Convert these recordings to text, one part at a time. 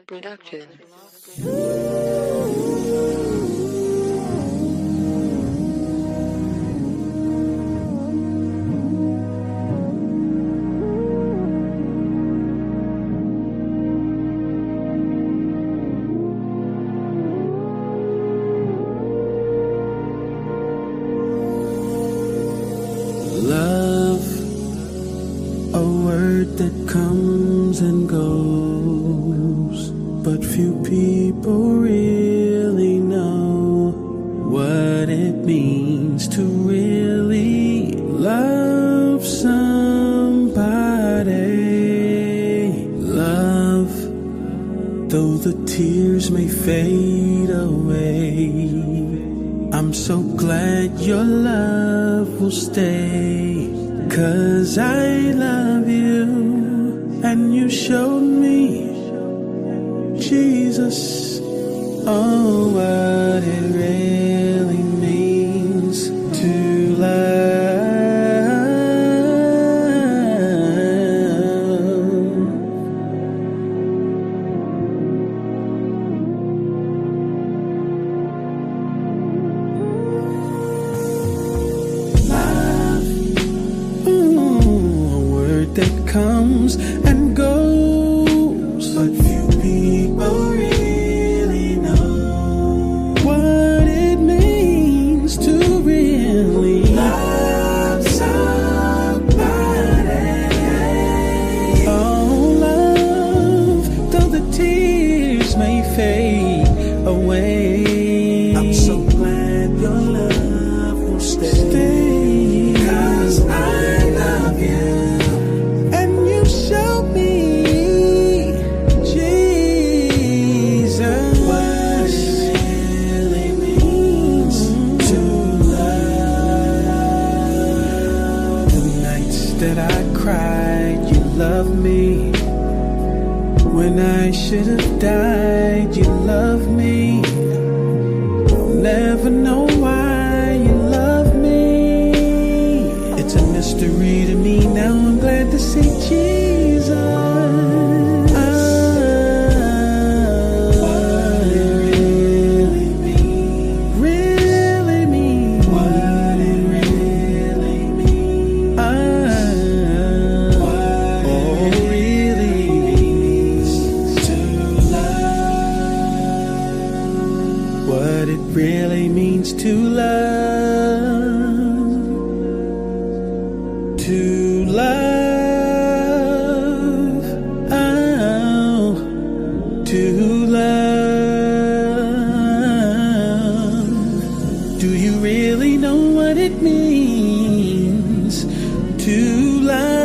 Production. Love, a word that comes and goes, but few people really know what it means to really love somebody. Love, though the tears may fade away, I'm so glad your love will stay. 'Cause I love you, and you showed me, Jesus, oh, what it really means to love. That comes and goes, but few people really know what it means to really love somebody. Oh, love, though the tears may fade away, I'm so glad your love will stay. 'Cause I love you, that I cried, you loved me. When I should have died, you loved me. Never know why you love me. It's a mystery to me. Now I'm glad to see Jesus. What it really means to love, oh, to love. Do you really know what it means to love?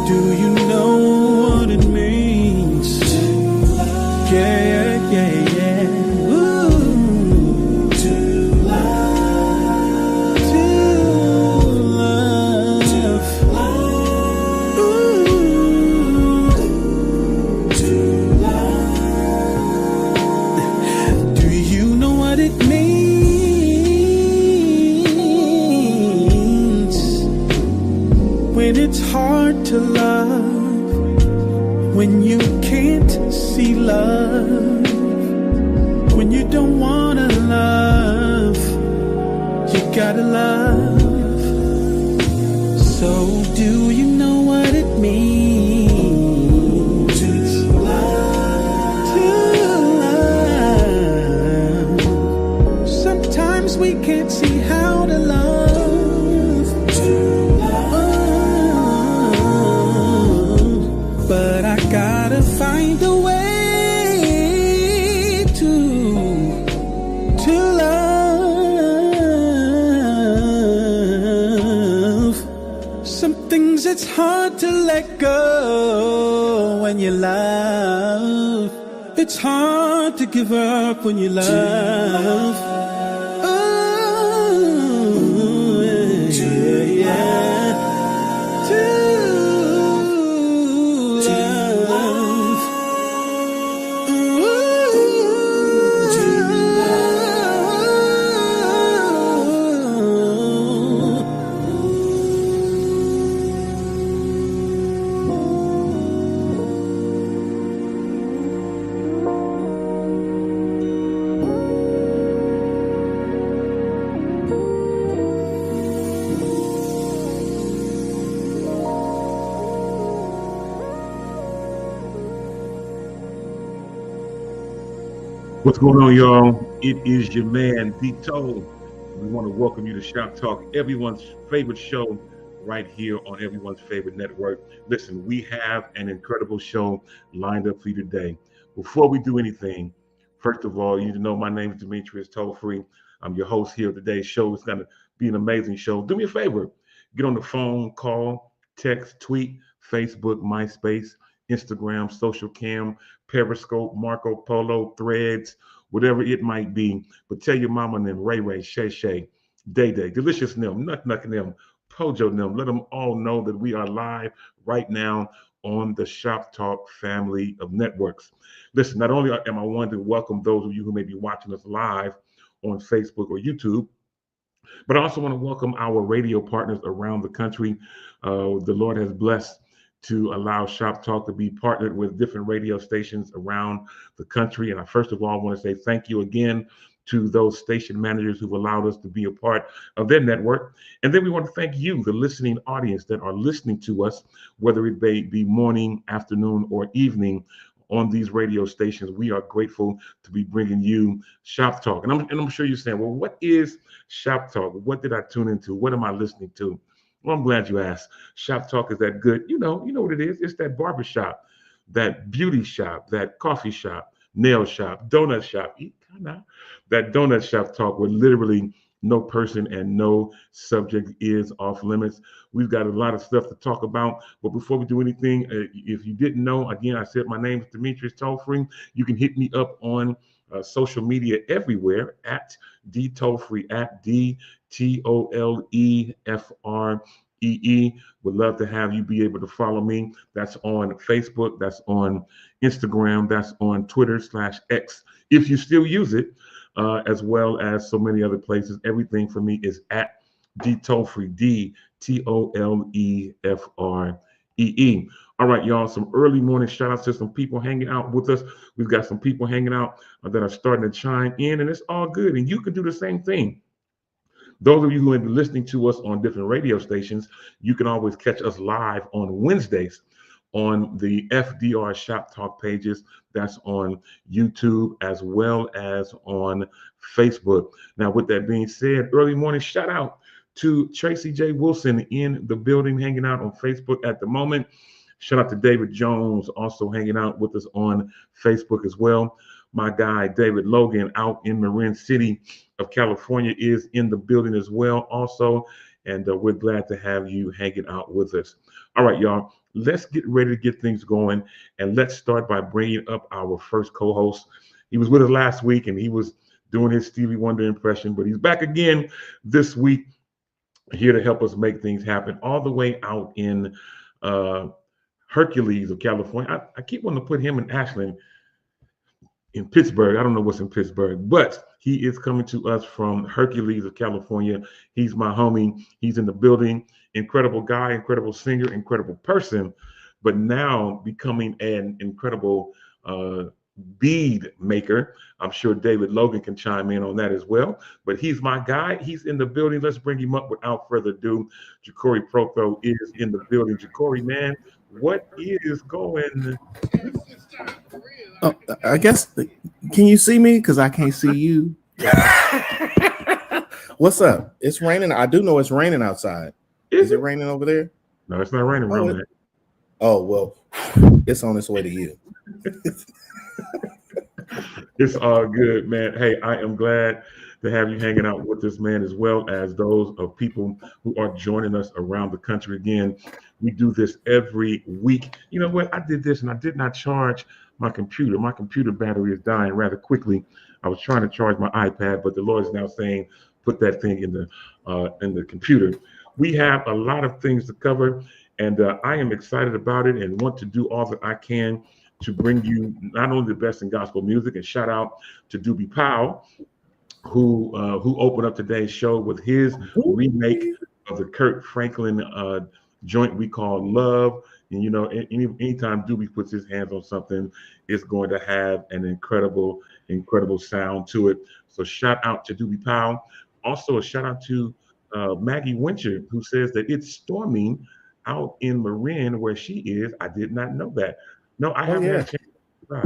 Do you know what it means? Yeah, yeah, yeah. Ooh. To love, to love. Ooh. To love. Do you know what it means when it's hard to love? When you can't see love, when you don't wanna love, you gotta love. So do you know what it means to love? To love. Sometimes we can't see how to love. But I gotta find a way to love. Some things it's hard to let go when you love. It's It's hard to give up when you love. Oh, yeah. To love. What's going on, y'all? It is your man, Dito. We want to welcome you to Shop Talk, everyone's favorite show right here on everyone's favorite network. Listen, we have an incredible show lined up for you today. Before we do anything, first of all, you need to know my name is Demetrius Toll-Free. I'm your host here of today's show. It's going to be an amazing show. Do me a favor. Get on the phone, call, text, tweet, Facebook, MySpace, Instagram, Social Cam, Periscope, Marco Polo, Threads, whatever it might be. But tell your mama and them, Ray Ray, Shay Shay, Day Day, Delicious them, Nuck Nuck and them, Pojo them. Let them all know that we are live right now on the Shop Talk family of networks. Listen, not only am I wanting to welcome those of you who may be watching us live on Facebook or YouTube, but I also want to welcome our radio partners around the country. The Lord has blessed to allow Shop Talk to be partnered with different radio stations around the country. And I first of all want to say thank you again to those station managers who've allowed us to be a part of their network. And then we want to thank you, the listening audience that are listening to us, whether it may be morning, afternoon, or evening on these radio stations. We are grateful to be bringing you Shop Talk. And I'm sure you're saying, well, what is Shop Talk? What did I tune into? What am I listening to? Well, I'm glad you asked. Shop Talk is that good. You know what it is. It's that barber shop, that beauty shop, that coffee shop, nail shop, donut shop. That donut shop talk where literally no person and no subject is off limits. We've got a lot of stuff to talk about. But before we do anything, if you didn't know, again, I said my name is Demetrius Toll-Free. You can hit me up on social media everywhere at DTollFree, at DTOLEFREE. Would love to have you be able to follow me. That's on Facebook. That's on Instagram. That's on Twitter/X, if you still use it, as well as so many other places. Everything for me is at DTollFree, DTOLEFREE. All right, y'all, some early morning shout outs to some people hanging out with us. We've got some people hanging out that are starting to chime in, and it's all good. And you can do the same thing. Those of you who have been listening to us on different radio stations, you can always catch us live on Wednesdays on the FDR Shop Talk pages. That's on YouTube as well as on Facebook. Now, with that being said, early morning shout out to Tracy J. Wilson in the building, hanging out on Facebook at the moment. Shout out to David Jones, also hanging out with us on Facebook as well. My guy, David Logan, out in Marin City of California, is in the building as well also. And we're glad to have you hanging out with us. All right, y'all, let's get ready to get things going. And let's start by bringing up our first co-host. He was with us last week, and he was doing his Stevie Wonder impression, but he's back again this week, here to help us make things happen, all the way out in Hercules of California. I keep wanting to put him in Ashland, in Pittsburgh. I don't know what's in Pittsburgh, but he is coming to us from Hercules of California. He's my homie. He's in the building. Incredible guy, incredible singer, incredible person, but now becoming an incredible bead maker. I'm sure David Logan can chime in on that as well, but he's my guy. He's in the building. Let's bring him up without further ado. Ja'Cory Protho is in the building. Ja'Cory, man, what is going? Oh, I guess, can you see me? Because I can't see you. What's up? It's raining. I do know it's raining outside. Is it raining over there? No, it's not raining around there. Oh, well, it's on its way to you. It's all good, man. Hey, I am glad to have you hanging out with us, man, as well as those of people who are joining us around the country. Again, we do this every week. You know what? I did this and I did not charge my computer battery is dying rather quickly. I was trying to charge my iPad, but the Lord is now saying, put that thing in the computer. We have a lot of things to cover, and I am excited about it and want to do all that I can to bring you not only the best in gospel music. And shout out to Doobie Powell, who opened up today's show with his remake of the Kurt Franklin joint we call Love. And anytime Doobie puts his hands on something, it's going to have an incredible sound to it. So shout out to Doobie Powell. Also a shout out to Maggie Winter, who says that it's storming out in Marin where she is. I did not know that. No, I haven't had a chance to try.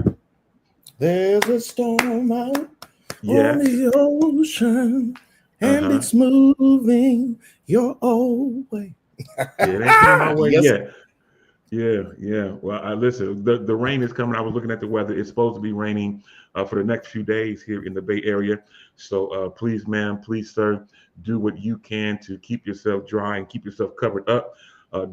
There's a storm out on the ocean, and it's moving your old way. Yeah, it ain't coming my way yet. Yeah. Well, listen, the rain is coming. I was looking at the weather. It's supposed to be raining for the next few days here in the Bay Area. So please, ma'am, please, sir, do what you can to keep yourself dry and keep yourself covered up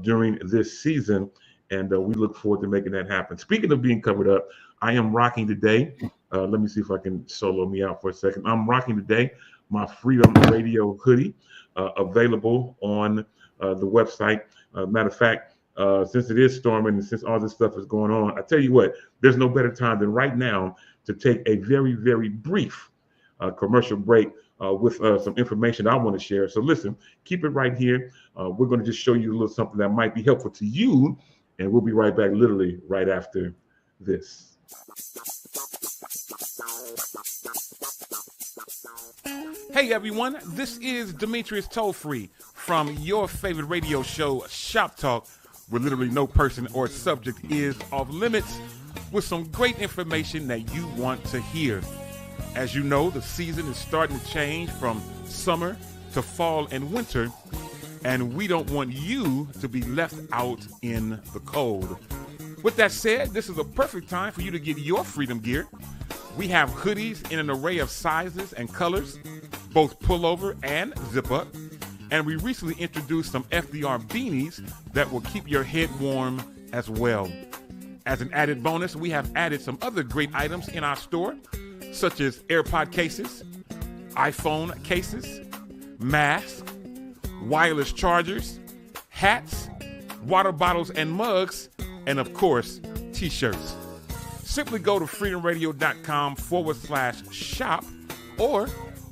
during this season. And we look forward to making that happen. Speaking of being covered up, I am rocking today. Let me see if I can solo me out for a second. I'm rocking today my Freedom Radio hoodie, available on the website. Matter of fact, since it is storming and since all this stuff is going on, I tell you what, there's no better time than right now to take a very, very brief commercial break with some information I want to share. So listen, keep it right here. We're going to just show you a little something that might be helpful to you, and we'll be right back literally right after this. Hey everyone, this is Demetrius Tollfree from your favorite radio show, Shop Talk, where literally no person or subject is off limits, with some great information that you want to hear. As you know, the season is starting to change from summer to fall and winter, and we don't want you to be left out in the cold. With that said, this is a perfect time for you to get your freedom gear. We have hoodies in an array of sizes and colors, both pullover and zip up. And we recently introduced some FDR beanies that will keep your head warm as well. As an added bonus, we have added some other great items in our store, such as AirPod cases, iPhone cases, masks, wireless chargers, hats, water bottles and mugs, and of course, t-shirts. Simply go to freedomradio.com/shop or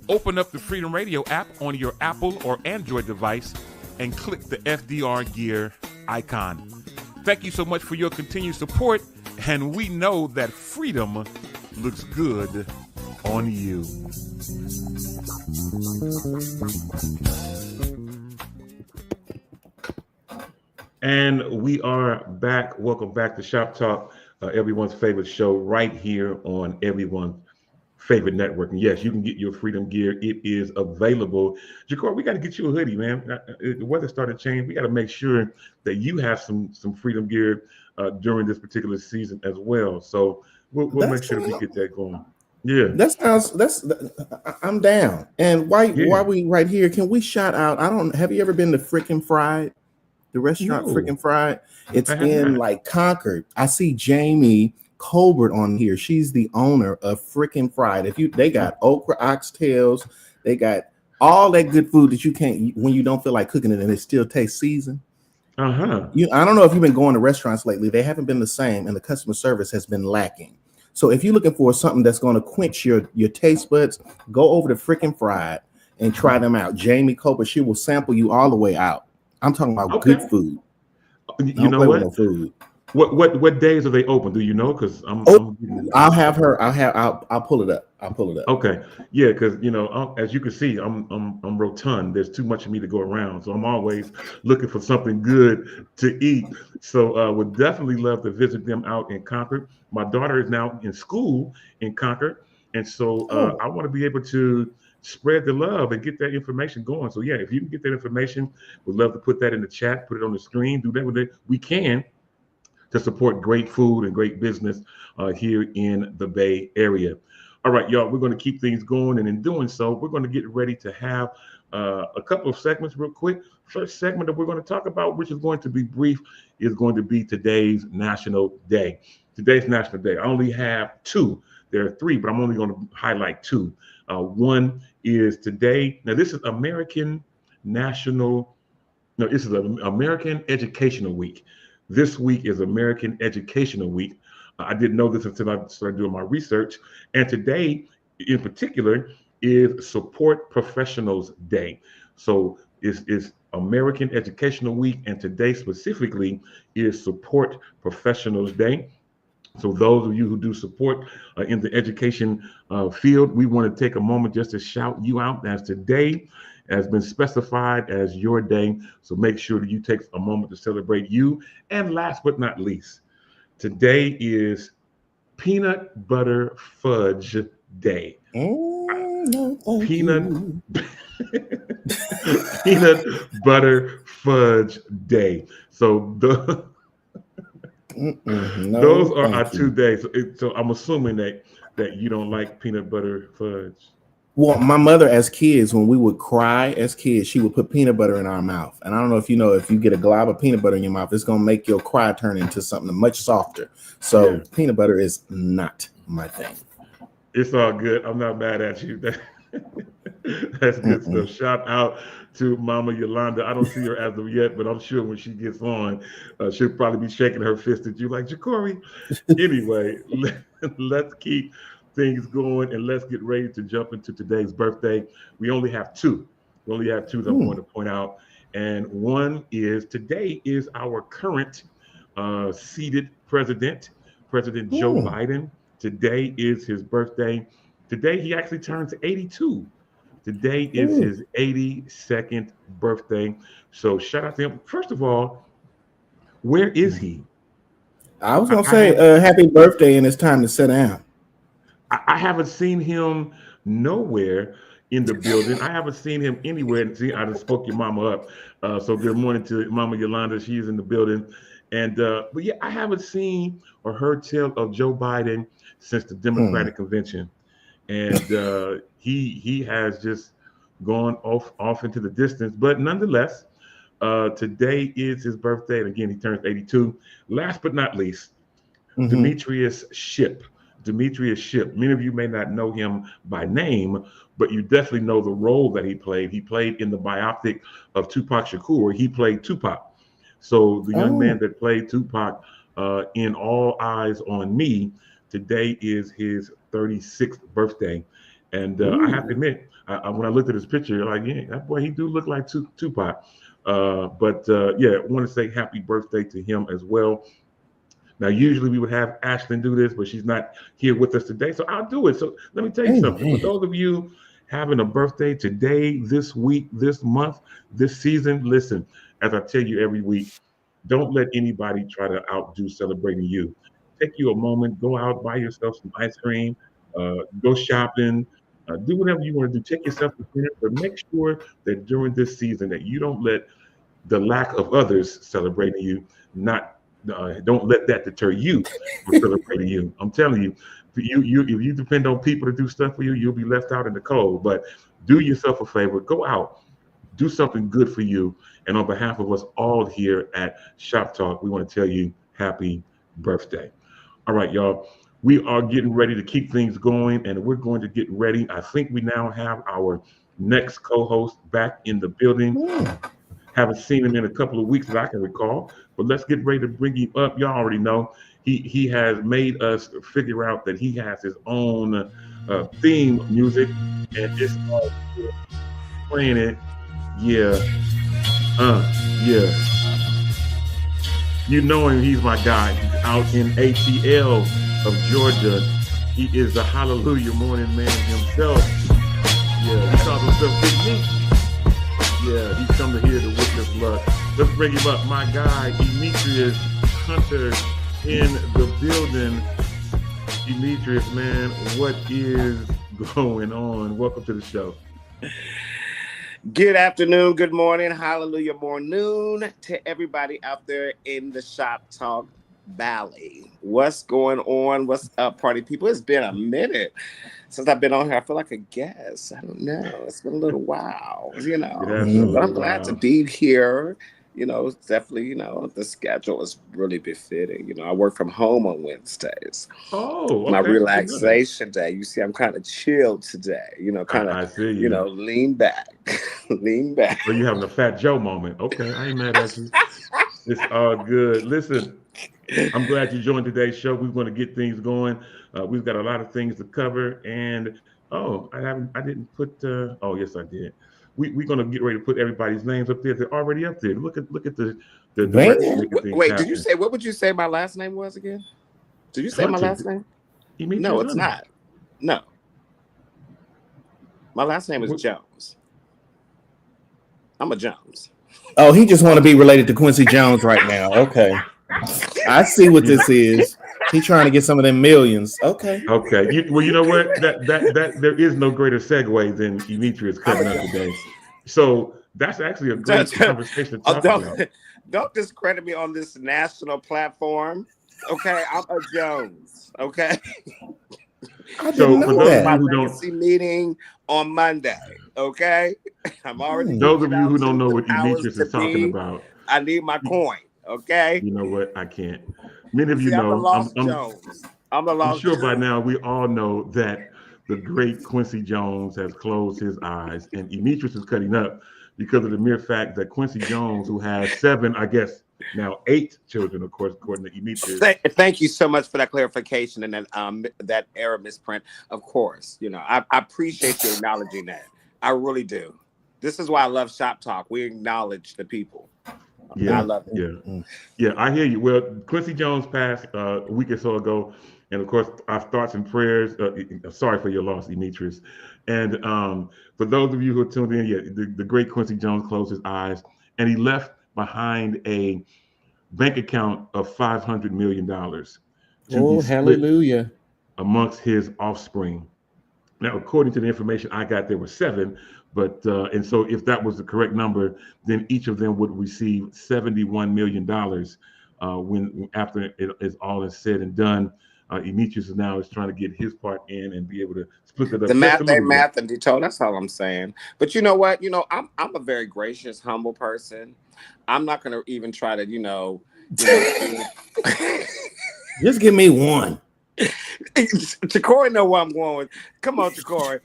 open up the Freedom Radio app on your Apple or Android device and click the FDR gear icon. Thank you so much for your continued support, and we know that freedom looks good on you. And we are back. Welcome back to Shop Talk, everyone's favorite show right here on everyone's favorite network. And yes, you can get your freedom gear. It is available. Jakar, we got to get you a hoodie, man. The weather started to change. We got to make sure that you have some freedom gear during this particular season as well. So we'll make sure that we get that going. Yeah, I'm down. And while we right here, can we shout out? Have you ever been to Frickin' Fried? The restaurant Frickin' Fried. It's in like Concord. I see Jamie Colbert on here. She's the owner of Frickin' Fried. They got okra oxtails, they got all that good food that you can't when you don't feel like cooking it and it still tastes seasoned. I don't know if you've been going to restaurants lately. They haven't been the same, and the customer service has been lacking. So if you're looking for something that's going to quench your taste buds, go over to Frickin' Fried and try them out. Jamie Colbert, she will sample you all the way out. I'm talking about good food. You know what? No food. What days are they open? Do you know? Because I'll have her. I'll pull it up. Okay, yeah, because as you can see, I'm rotund. There's too much of me to go around, so I'm always looking for something good to eat. So would definitely love to visit them out in Concord. My daughter is now in school in Concord, and so I want to be able to spread the love and get that information going. So yeah, if you can get that information, we'd love to put that in the chat, put it on the screen, do that with it. We can to support great food and great business here in the Bay Area. All right, y'all, we're going to keep things going. And in doing so, we're going to get ready to have a couple of segments real quick. First segment that we're going to talk about, which is going to be brief, is going to be today's National Day. Today's National Day. I only have two. There are three, but I'm only going to highlight two. One is today. Now, this is American National. No, this is American Educational Week. This week is American Educational Week. I didn't know this until I started doing my research. And today, in particular, is Support Professionals Day. So it's American Educational Week, and today specifically is Support Professionals Day. So those of you who do support in the education field, we want to take a moment just to shout you out, as today has been specified as your day. So make sure that you take a moment to celebrate you. And last but not least, today is Peanut Butter Fudge Day. No, Peanut Peanut Butter Fudge Day. So those are our 2 days. So I'm assuming that you don't like peanut butter fudge. Well, my mother, as kids, when we would cry as kids, she would put peanut butter in our mouth. And I don't know if you know, if you get a glob of peanut butter in your mouth, it's going to make your cry turn into something much softer. So peanut butter is not my thing. It's all good. I'm not mad at you. That's good stuff. Shout out to Mama Yolanda. I don't see her as of yet, but I'm sure when she gets on, she'll probably be shaking her fist at you like, Jacory. Anyway, let's keep things going and let's get ready to jump into today's birthday. We only have two. That I'm going to point out. And one is today is our current seated president, President Joe Biden. Today is his birthday. Today he actually turns 82. Today is his 82nd birthday. So shout out to him. First of all, where is he? I was going to say happy birthday, and it's time to sit down. I haven't seen him nowhere in the building. I haven't seen him anywhere. See, I just spoke your mama up. So good morning to Mama Yolanda. She's in the building. And but yeah, I haven't seen or heard tell of Joe Biden since the Democratic convention. And he has just gone off into the distance. But nonetheless, today is his birthday. And again, he turns 82. Last but not least, Demetrius Shipp. Many of you may not know him by name, but you definitely know the role that he played. He played in the biopic of Tupac Shakur. He played Tupac. So the young man that played Tupac in All Eyes on Me, today is his 36th birthday. And I have to admit, when I looked at his picture, like, yeah, that boy, he do look like Tupac. But I want to say happy birthday to him as well. Now, usually we would have Ashlyn do this, but she's not here with us today, so I'll do it. So let me tell you something. For those of you having a birthday today, this week, this month, this season, listen, as I tell you every week, don't let anybody try to outdo celebrating you. Take you a moment, go out, buy yourself some ice cream, go shopping, do whatever you want to do. Take yourself to dinner, but make sure that during this season that you don't let the lack of others celebrating you don't let that deter you from celebrating you. I'm telling you, if you depend on people to do stuff for you, you'll be left out in the cold. But do yourself a favor, go out, do something good for you. And on behalf of us all here at Shop Talk, we want to tell you happy birthday. All right, y'all. We are getting ready to keep things going, and we're going to get ready. I think we now have our next co-host back in the building. Haven't seen him in a couple of weeks that I can recall, but let's get ready to bring him up. Y'all already know he has made us figure out that he has his own theme music, and it's all playing it. Yeah. You know him, he's my guy. He's out in ATL of Georgia. He is the Hallelujah Morning Man himself. Yeah, he calls himself Big Meat. Yeah, he's come to here to wish us luck. Let's bring him up. My guy, Demetrius Hunter in the building. Demetrius, man, what is going on? Welcome to the show. Good afternoon, good morning, hallelujah, morning to everybody out there in the Shop Talk Valley. What's going on? What's up, party people? It's been a minute since I've been on here. I feel like a guest. I don't know. It's been a little while, but I'm glad to be here. It's definitely, the schedule is really befitting. I work from home on Wednesdays. Oh, okay. My relaxation day. You see, I'm kind of chilled today. I see you. Lean back. Lean back. So you having a Fat Joe moment. Okay, I ain't mad at you. It's all good. Listen, I'm glad you joined today's show. We're going to get things going. We've got a lot of things to cover. And I didn't put. Oh, yes, I did. We're going to get ready to put everybody's names up there. They're already up there. Look at the Wait, did you say, what would you say my last name was again? Did you say my last name? No, it's not. No. My last name is Jones. I'm a Jones. Oh, he just want to be related to Quincy Jones right now. Okay. I see what this is. He trying to get some of them millions. Okay. Okay. You know what? That there is no greater segue than Demetrius coming up today. So that's actually a great conversation to talk about. Don't discredit me on this national platform. Okay, I'm a Jones. Okay. I didn't know that. My legacy meeting on Monday. Okay, I'm already. Those of you who don't know what Demetrius is talking about, I need my coin. Okay. You know what? I can't. Many of you know. I'm sure by now we all know that the great Quincy Jones has closed his eyes, and Demetrius is cutting up because of the mere fact that Quincy Jones, who has 7, I guess now 8 children, of course, according to Demetrius. Thank you so much for that clarification and that error misprint. Of course, I appreciate you acknowledging that. I really do. This is why I love Shop Talk. We acknowledge the people. Yeah, I love it. Yeah, I hear you. Well, Quincy Jones passed a week or so ago, and of course, our thoughts and prayers. Sorry for your loss, Demetrius. And for those of you who are tuned in, the great Quincy Jones closed his eyes, and he left behind a bank account of $500 million. Oh, hallelujah! Amongst his offspring. Now, according to the information I got, there were 7. But and so if that was the correct number, then each of them would receive $71 million when after it is all is said and done. Demetrius now is trying to get his part in and be able to split it up. The math and detail. That's all I'm saying. But you know what? I'm a very gracious, humble person. I'm not going to even try to, just give me one. Chakori know where I'm going. Come on, Chakori.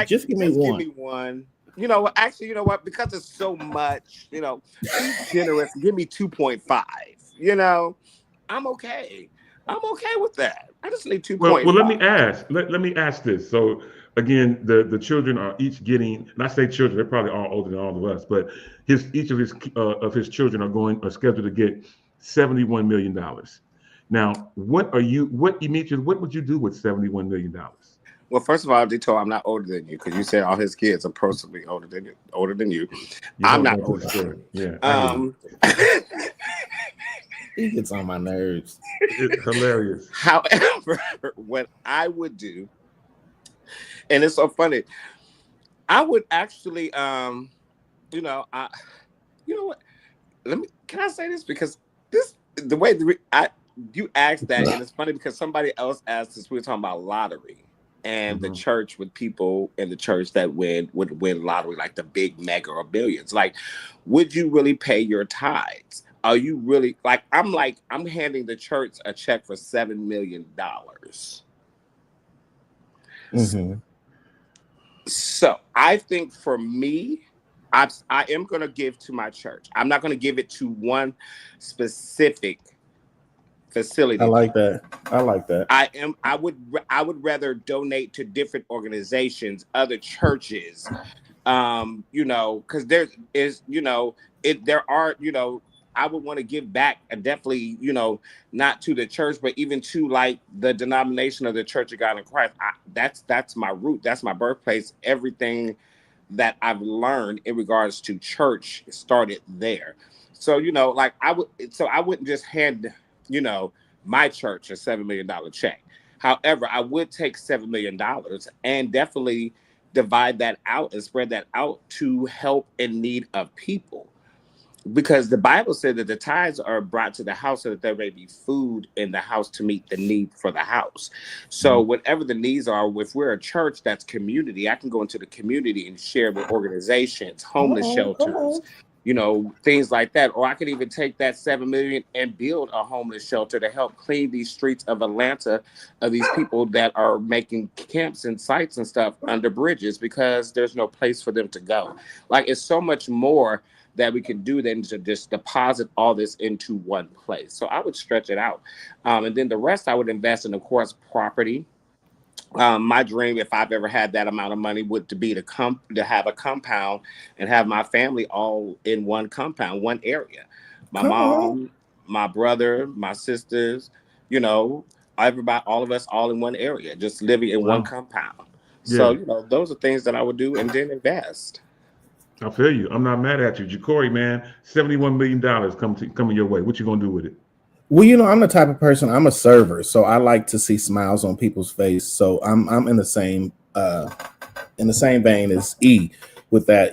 Just give me one. Give me one. Actually, you know what? Because it's so much, be generous. Give me 2.5. I'm okay. I'm okay with that. I just need 2.5. Well, let me ask. Let me ask this. So again, the children are each getting. And I say children, they're probably all older than all of us, but each of his children are scheduled to get $71 million. Now, Demetrius, what would you do with $71 million? Well, first of all, Dito, I'm not older than you because you said all his kids are possibly older than you. I'm not older. Yeah. He gets on my nerves. It's hilarious. However, what I would do, and it's so funny, I would actually, you know what? Can I say this? Because the way you asked that, and it's funny because somebody else asked us, we were talking about lottery and the church with people in the church that would win lottery, like the big mega or billions. Like, would you really pay your tithes? Are you really I'm handing the church a check for $7 million. So I think for me, I am going to give to my church. I'm not going to give it to one specific facility. I like that. I would rather donate to different organizations, other churches, because I would want to give back, and definitely, not to the church, but even to like the denomination of the Church of God in Christ. That's my root. That's my birthplace. Everything that I've learned in regards to church started there. So, I wouldn't just hand, my church a $7 million check. However, I would take $7 million and definitely divide that out and spread that out to help in need of people. because the Bible said that the tithes are brought to the house so that there may be food in the house to meet the need for the house. So whatever the needs are, if we're a church that's community, I can go into the community and share with organizations, homeless shelters, things like that. Or I could even take that $7 million and build a homeless shelter to help clean these streets of Atlanta of these people that are making camps and sites and stuff under bridges because there's no place for them to go. Like, it's so much more that we could do than to just deposit all this into one place. So I would stretch it out. And then the rest I would invest in, of course, property. My dream, if I've ever had that amount of money, would to be to have a compound and have my family all in one compound, one area. My mom, my brother, my sisters, everybody, all of us all in one area, just living in one compound. Yeah. So, those are things that I would do and then invest. I feel you. I'm not mad at you. Jacory, man, $71 million coming your way. What you going to do with it? Well, I'm the type of person, I'm a server, so I like to see smiles on people's face. So I'm in the same vein as E with that.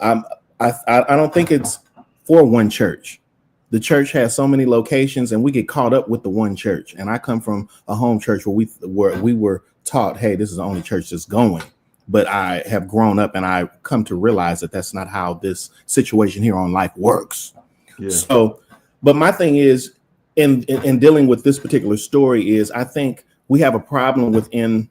I don't think it's for one church. The church has so many locations and we get caught up with the one church. And I come from a home church where we were taught, hey, this is the only church that's going. But I have grown up and I come to realize that that's not how this situation here on life works. Yeah. So, but my thing is in dealing with this particular story is I think we have a problem within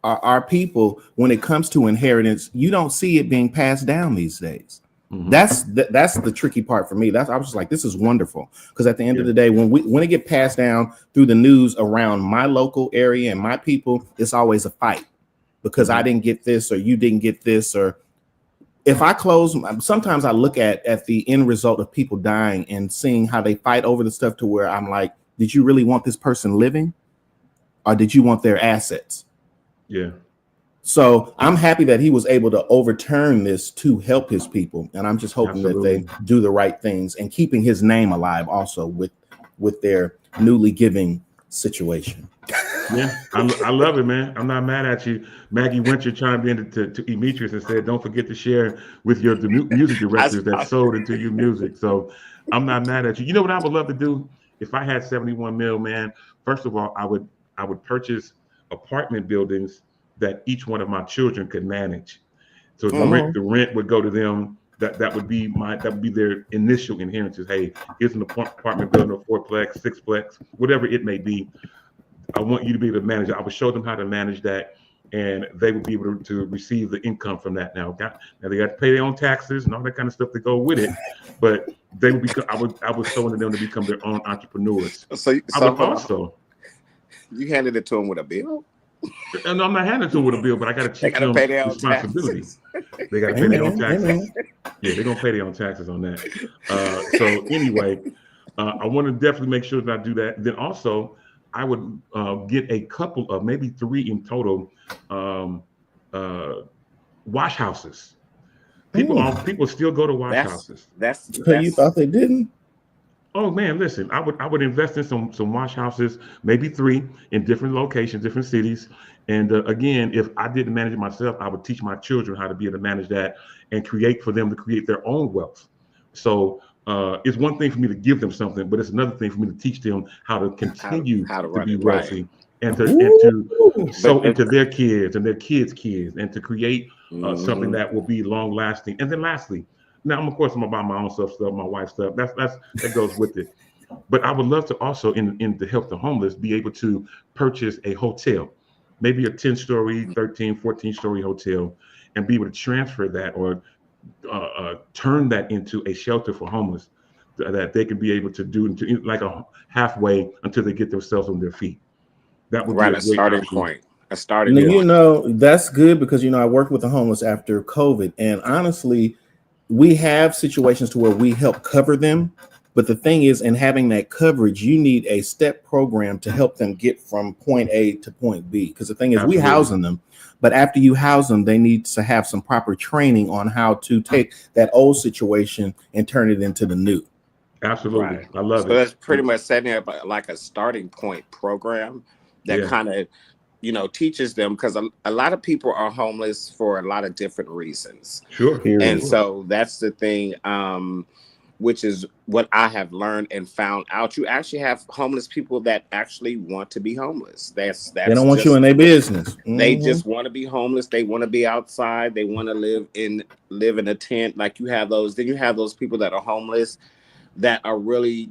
our people when it comes to inheritance. You don't see it being passed down these days. Mm-hmm. That's the tricky part for me. I was just like, this is wonderful, because at the end of the day, when it get passed down through the news around my local area and my people, it's always a fight because I didn't get this or you didn't get this. Or if I close, sometimes I look at the end result of people dying and seeing how they fight over the stuff to where I'm like, did you really want this person living or did you want their assets? Yeah. So I'm happy that he was able to overturn this to help his people. And I'm just hoping that they do the right things and keeping his name alive also with their newly giving situation. Yeah, I love it, man. I'm not mad at you. Maggie Winter chimed in to Demetrius and said, don't forget to share with the music directors that sold into your music. So I'm not mad at you. You know what I would love to do? If I had 71 mil, man, first of all, I would purchase apartment buildings that each one of my children could manage. So the rent would go to them. That would be their initial inheritance. Hey, here's an apartment building, a fourplex, sixplex, whatever it may be. I want you to be able to manage it. I would show them how to manage that, and they would be able to receive the income from that. Now they got to pay their own taxes and all that kind of stuff to go with it, but they would become. I was showing them to become their own entrepreneurs. So you handed it to them with a bill. And I'm not handing it to them with a bill, but I got to teach them responsibility. They got to pay their own taxes. Yeah, they're gonna pay their own taxes on that. So anyway, I want to definitely make sure that I do that. Then also, I would get a couple of maybe 3 in total wash houses. People still go to wash houses. That's you thought they didn't. Oh man, listen, I would invest in some wash houses, maybe 3 in different locations, different cities. And again, if I didn't manage it myself, I would teach my children how to be able to manage that and create their own wealth. So it's one thing for me to give them something, but it's another thing for me to teach them how to continue to be wealthy and to sow into their kids and their kids' kids and to create something that will be long lasting. And then lastly, now, I'm gonna buy my own stuff, my wife's stuff. That goes with it. But I would love to also, in to help the homeless, be able to purchase a hotel, maybe a 10-story, 13, 14-story hotel, and be able to transfer that or turn that into a shelter for homeless that they can be able to do like a halfway until they get themselves on their feet. That would be a starting point. That's good because I worked with the homeless after COVID, and honestly, we have situations to where we help cover them. But the thing is, in having that coverage, you need a step program to help them get from point A to point B. Because the thing is, we housing them, but after you house them, they need to have some proper training on how to take that old situation and turn it into the new. Absolutely. Right. I love it. So that's pretty much setting up like a starting point program that kind of, teaches them, because a lot of people are homeless for a lot of different reasons. Sure. And so that's the thing, which is what I have learned and found out. You actually have homeless people that actually want to be homeless. That's they don't want you in their business. They just want to be homeless. They want to be outside. They want to live in a tent. Like you have those. Then you have those people that are homeless that are really,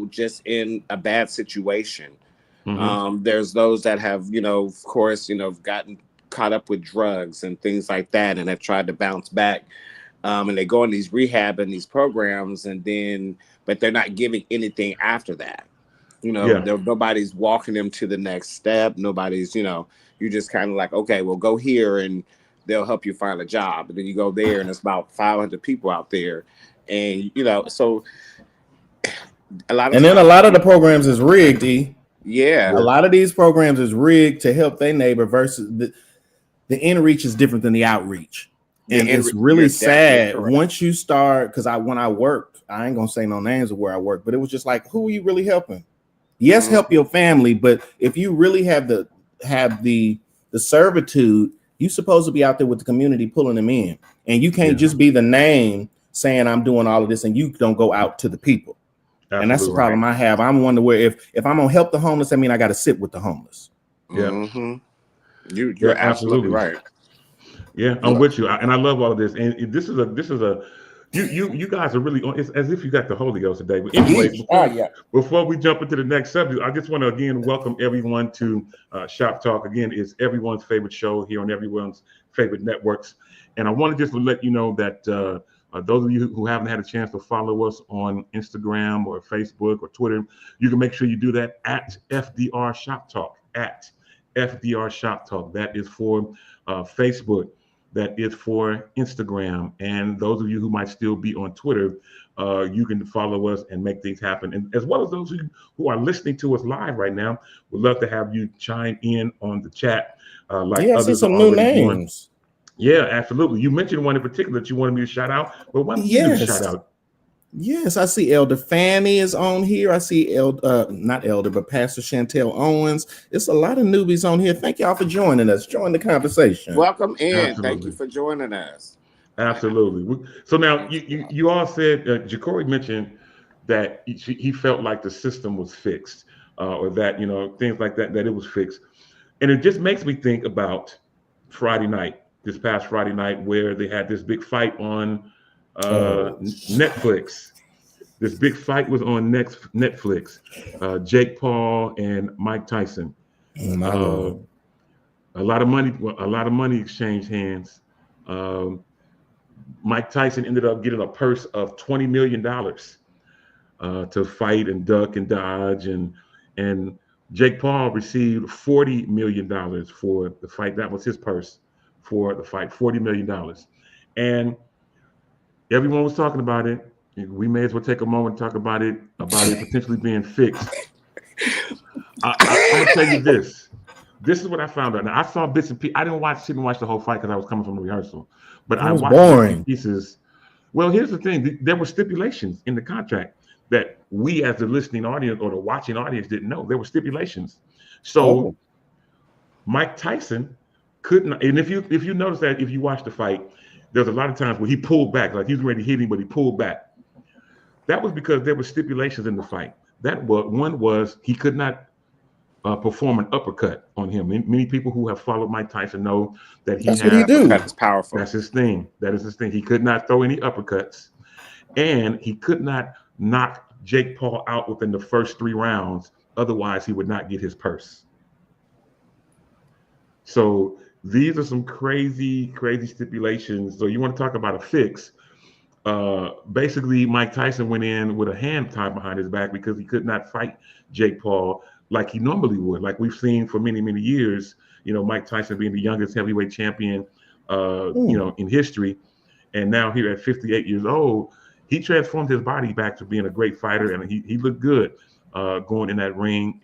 just in a bad situation. There's those that have, of course, gotten caught up with drugs and things like that, and have tried to bounce back. And they go in these rehab and these programs, but they're not giving anything after that. Nobody's walking them to the next step. Nobody's, you're just kind of like, okay, well, go here and they'll help you find a job. And then you go there and it's about 500 people out there. And, so a lot of the programs is rigged, E. Yeah. A lot of these programs is rigged to help their neighbor versus the in reach is different than the outreach. And it's really sad once you start, because when I worked, I ain't gonna say no names of where I worked, but it was just like, who are you really helping? Yes, help your family, but if you really have the servitude, you're supposed to be out there with the community pulling them in. And you can't just be the name saying I'm doing all of this and you don't go out to the people. Absolutely. And that's the problem I have. I'm wondering where if I'm gonna help the homeless, I mean I gotta sit with the homeless. Yeah. You're absolutely right. Yeah, I'm with you, and I love all of this. And this is a you guys are really on. It's as if you got the Holy Ghost today. But anyway, before we jump into the next subject, I just want to again welcome everyone to Shop Talk. Again, it's everyone's favorite show here on everyone's favorite networks. And I want to just let you know that those of you who haven't had a chance to follow us on Instagram or Facebook or Twitter, you can make sure you do that at FDR Shop Talk. At FDR Shop Talk. That is for Facebook. That is for Instagram. And those of you who might still be on Twitter, you can follow us and make things happen. And as well as those of you who are listening to us live right now, we'd love to have you chime in on the chat. I see some new names. Yeah, absolutely. You mentioned one in particular that you wanted me to shout out. But why don't you do a shout out? Yes, I see Elder Fanny is on here. I see not Elder, but Pastor Chantel Owens. It's a lot of newbies on here. Thank y'all for joining us. Join the conversation. Welcome in. Absolutely. Thank you for joining us. Absolutely. So now you all said, Ja'Cory mentioned that he felt like the system was fixed, or that, things like that it was fixed. And it just makes me think about this past Friday night, where they had this big fight on Netflix. This big fight was on Netflix. Jake Paul and Mike Tyson. A lot of money exchanged hands. Mike Tyson ended up getting a purse of $20 million to fight and duck and dodge, and Jake Paul received $40 million for the fight. That was his purse for the fight, $40 million, and everyone was talking about it. We may as well take a moment to talk about it potentially being fixed. I'm gonna tell you this. This is what I found out. Now I saw bits and pieces. I didn't watch the whole fight because I was coming from the rehearsal. But I watched bits and pieces. Well, here's the thing. There were stipulations in the contract that we as the listening audience or the watching audience didn't know. There were stipulations. So Mike Tyson couldn't, and if you notice that if you watch the fight, there's a lot of times where he pulled back, like he was ready to hit him, but he pulled back. That was because there were stipulations in the fight. One was he could not perform an uppercut on him. Many people who have followed Mike Tyson know that that's what he do. That's powerful. That's his thing. That is his thing. He could not throw any uppercuts, and he could not knock Jake Paul out within the first 3 rounds. Otherwise, he would not get his purse. So these are some crazy, crazy stipulations. So you want to talk about a fix? Basically, Mike Tyson went in with a hand tied behind his back because he could not fight Jake Paul like he normally would, like we've seen for many, many years. Mike Tyson being the youngest heavyweight champion, in history, and now here at 58 years old, he transformed his body back to being a great fighter, and he looked good going in that ring.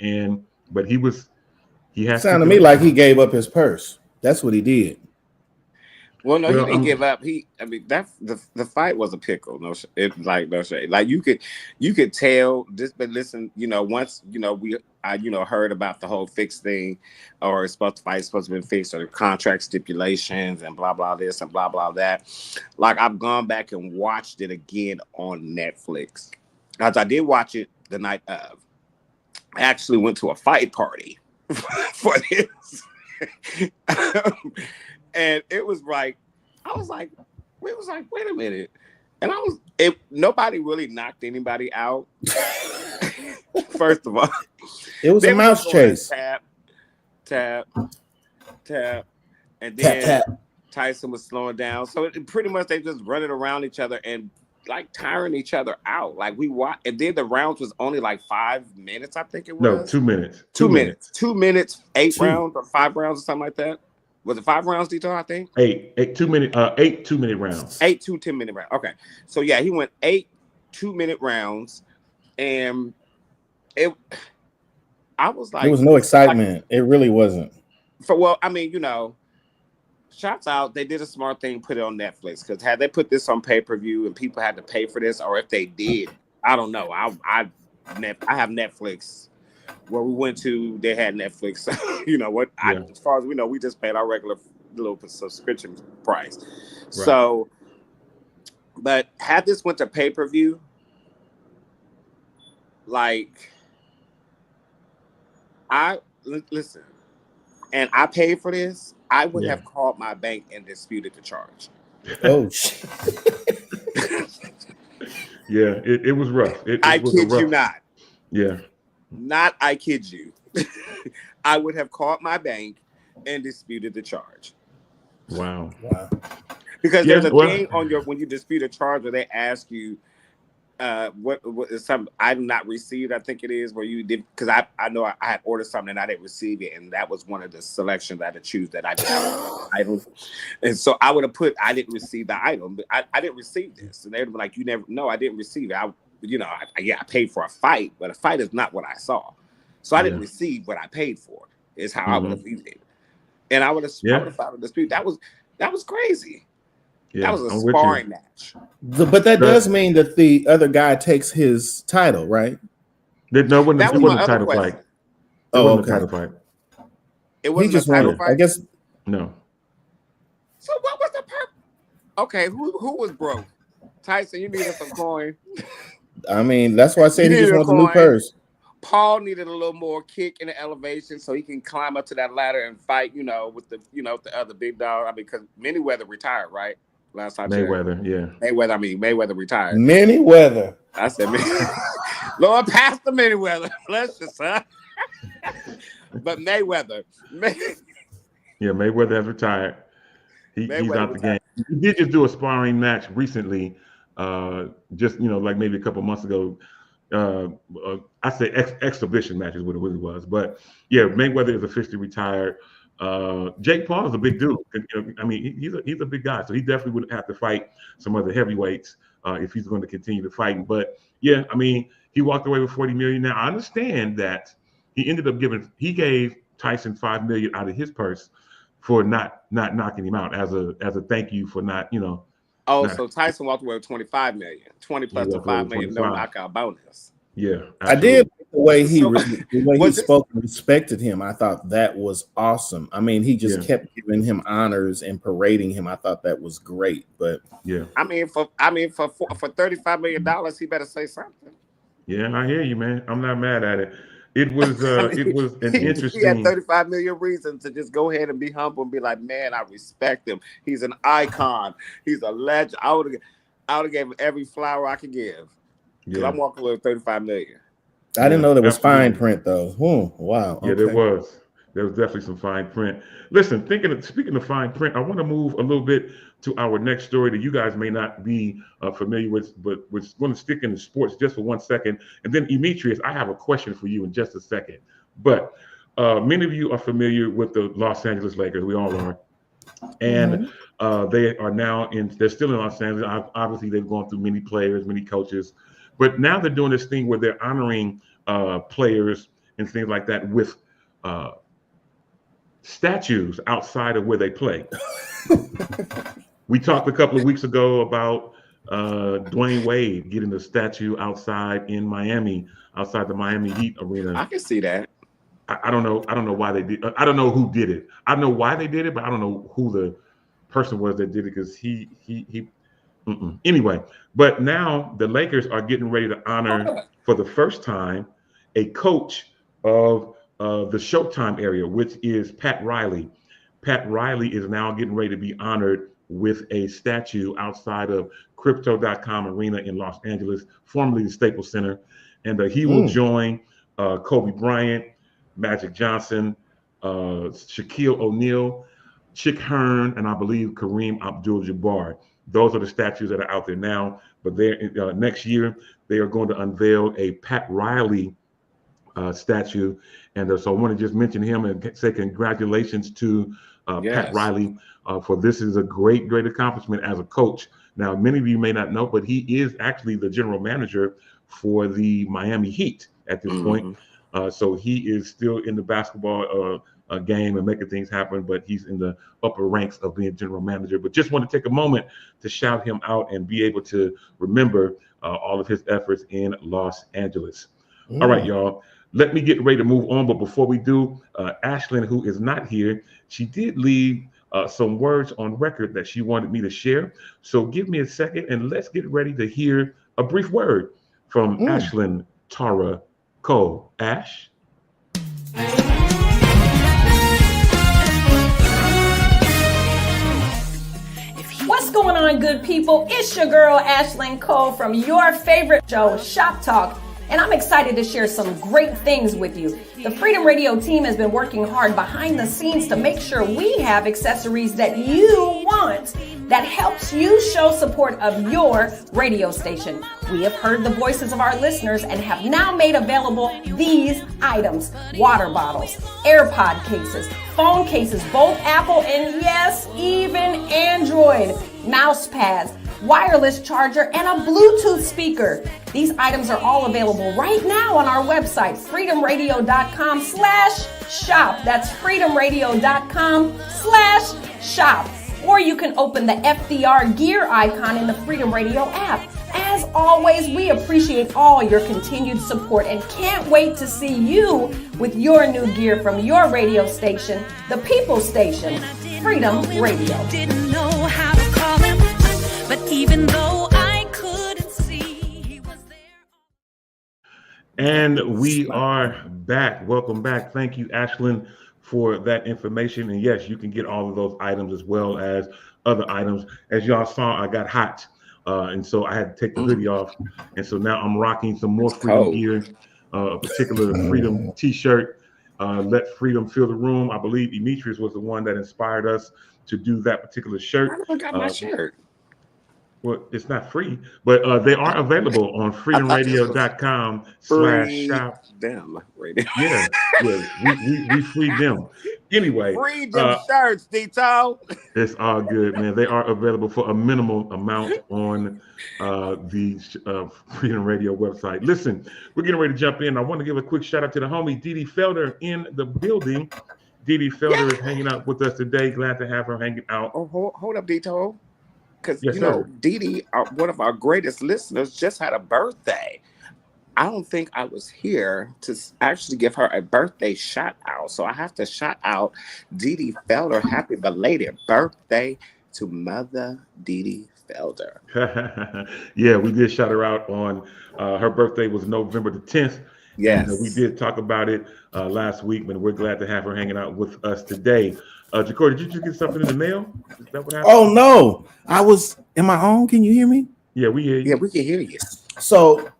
But he had sounded to me like he gave up his purse. That's what he did. Well, no, he didn't give up. I mean, that the fight was a pickle. No shade. Like you could tell this. But listen, once I heard about the whole fix thing, or it's supposed to be fixed, or the contract stipulations and blah blah this and blah blah that. Like I've gone back and watched it again on Netflix. As I did watch it the night of. I actually went to a fight party for this. And it was like, wait a minute. And nobody really knocked anybody out. First of all, it was a mouse chase. Tap. And then tap. Tyson was slowing down. So pretty much they just running around each other and like tiring each other out. Like we watched, and then the rounds was only like 5 minutes, I think it was. No, 2 minutes. 2 minutes. 2 minutes, 8 rounds or 5 rounds or something like that. Was it 5 rounds, Dito, I think? 8 2-minute rounds. 8 10-minute rounds. Okay. So yeah, he went 8 2-minute rounds, and I was like, there was no excitement. It really wasn't. Shouts out, they did a smart thing, put it on Netflix, because had they put this on pay-per-view and people had to pay for this, or if they did, I don't know. I have Netflix. Where we went to, they had Netflix. As far as we know, we just paid our regular little subscription price. Right. So, but had this went to pay-per-view, like, listen, and I paid for this, I would have called my bank and disputed the charge. Oh shit! Yeah, it was rough. I kid you not. Yeah. I kid you. I would have called my bank and disputed the charge. Wow. Because there's a thing on when you dispute a charge where they ask you what is some item not received, I think it is, where you did, because I know I had ordered something and I didn't receive it, and that was one of the selections I had to choose that I didn't item. And so I would have put I didn't receive the item, but I didn't receive this. And they would be like, I didn't receive it. I paid for a fight, but a fight is not what I saw. So I didn't receive what I paid for, is how I would have viewed it. And I would have filed a dispute. That was crazy. Yeah, that was a sparring match. But that does mean that the other guy takes his title, right? No, it wasn't a title fight. Oh, okay. It wasn't a title fight? I guess. No. So what was the purpose? Okay, who was broke? Tyson, you needed some coin. I mean, that's why I said he just wants a new purse. Paul needed a little more kick in the elevation so he can climb up to that ladder and fight, with the other big dog. I mean, because Mayweather retired, right? Last time Mayweather retired. Mayweather. I said, Lord, Pastor Mayweather. Bless you, son. But Mayweather. Mayweather has retired. He's out the game. He did just do a sparring match recently, just like maybe a couple months ago. I say exhibition match is what it really was. But yeah, Mayweather is officially retired. Jake Paul is a big dude. I mean, he's a big guy, so he definitely would have to fight some other heavyweights if he's going to continue to fight. But yeah, I mean, he walked away with $40 million. Now I understand that he gave Tyson $5 million out of his purse for not knocking him out as a thank you for not. So Tyson walked away with $25 million, 20 plus the $5 million no knockout bonus. Yeah, absolutely. I did the way he spoke and respected him. I thought that was awesome. I mean, he just kept giving him honors and parading him. I thought that was great. But yeah, for $35 million, he better say something. Yeah, I hear you, man. I'm not mad at it. It was an interesting. He had 35 million reasons to just go ahead and be humble and be like, man, I respect him. He's an icon. He's a legend. I would have gave him every flower I could give. Because I'm walking with 35 million. I didn't know there was fine print though. Wow. Yeah, there was. There was definitely some fine print. Listen, speaking of fine print, I want to move a little bit to our next story that you guys may not be familiar with, but we're going to stick in the sports just for 1 second. And then, Demetrius, I have a question for you in just a second. But many of you are familiar with the Los Angeles Lakers. We all are. And they are now they're still in Los Angeles. Obviously, they've gone through many players, many coaches. But now they're doing this thing where they're honoring players and things like that with statues outside of where they play. We talked a couple of weeks ago about Dwayne Wade getting a statue outside in Miami, outside the Miami Heat arena. I can see that. I don't know. I don't know why they did. I don't know who did it. I know why they did it, but I don't know who the person was that did it because he. Anyway, but now the Lakers are getting ready to honor for the first time a coach of the Showtime area, which is Pat Riley. Pat Riley is now getting ready to be honored with a statue outside of Crypto.com Arena in Los Angeles, formerly the Staples Center. And he will join Kobe Bryant, Magic Johnson, Shaquille O'Neal, Chick Hearn, and I believe Kareem Abdul-Jabbar. Those are the statues that are out there now. But next year, they are going to unveil a Pat Riley statue. And so I want to just mention him and say congratulations to Pat Riley for this is a great, great accomplishment as a coach. Now, many of you may not know, but he is actually the general manager for the Miami Heat at this point. So he is still in the basketball game and making things happen, but he's in the upper ranks of being general manager. But just want to take a moment to shout him out and be able to remember all of his efforts in Los Angeles. All right, y'all. Let me get ready to move on. But before we do, Ashlyn, who is not here, she did leave some words on record that she wanted me to share. So give me a second and let's get ready to hear a brief word from Ashlyn Tara Cole. Ash? What's going on, good people? It's your girl, Ashlyn Cole from your favorite show, Shop Talk. And I'm excited to share some great things with you. The Freedom Radio team has been working hard behind the scenes to make sure we have accessories that you want that helps you show support of your radio station. We have heard the voices of our listeners and have now made available these items: water bottles, AirPod cases, phone cases, both Apple and yes, even Android, mouse pads, wireless charger, and a Bluetooth speaker. These items are all available right now on our website, freedomradio.com/shop. That's freedomradio.com/shop. Or you can open the FDR gear icon in the Freedom Radio app. As always, we appreciate all your continued support and can't wait to see you with your new gear from your radio station, the People's Station, Freedom Radio. Didn't know how to call him, but even though I couldn't see, he was there. And we are back. Welcome back. Thank you, Ashlyn, for that information. And yes, you can get all of those items as well as other items. As y'all saw, I got hot. And so I had to take the hoodie off. And so now I'm rocking some more Freedom gear, a particular Freedom t-shirt. Let Freedom Fill the Room. I believe Demetrius was the one that inspired us to do that particular shirt. I never got my shirt. Well, it's not free, but they are available on freedomradio.com/shop. Damn, radio. Yeah, we freed them. Anyway, free them shirts, Dito. It's all good, man. They are available for a minimal amount on the Freedom Radio website. Listen, we're getting ready to jump in. I want to give a quick shout out to the homie Dee Felder in the building. Dee Felder is hanging out with us today. Glad to have her hanging out. Oh, hold up, Dito. Because, yes, you know, sir. Dee, one of our greatest listeners, just had a birthday. I don't think I was here to actually give her a birthday shout out. So I have to shout out Dee Felder. Happy belated birthday to Mother Dee Felder. Yeah, we did shout her out on her birthday was November the 10th. Yes. And we did talk about it last week, but we're glad to have her hanging out with us today. Jacory, did you just get something in the mail? Is that what happened? Oh, no. Am I on? Can you hear me? Yeah, we hear you. Yeah, we can hear you. So,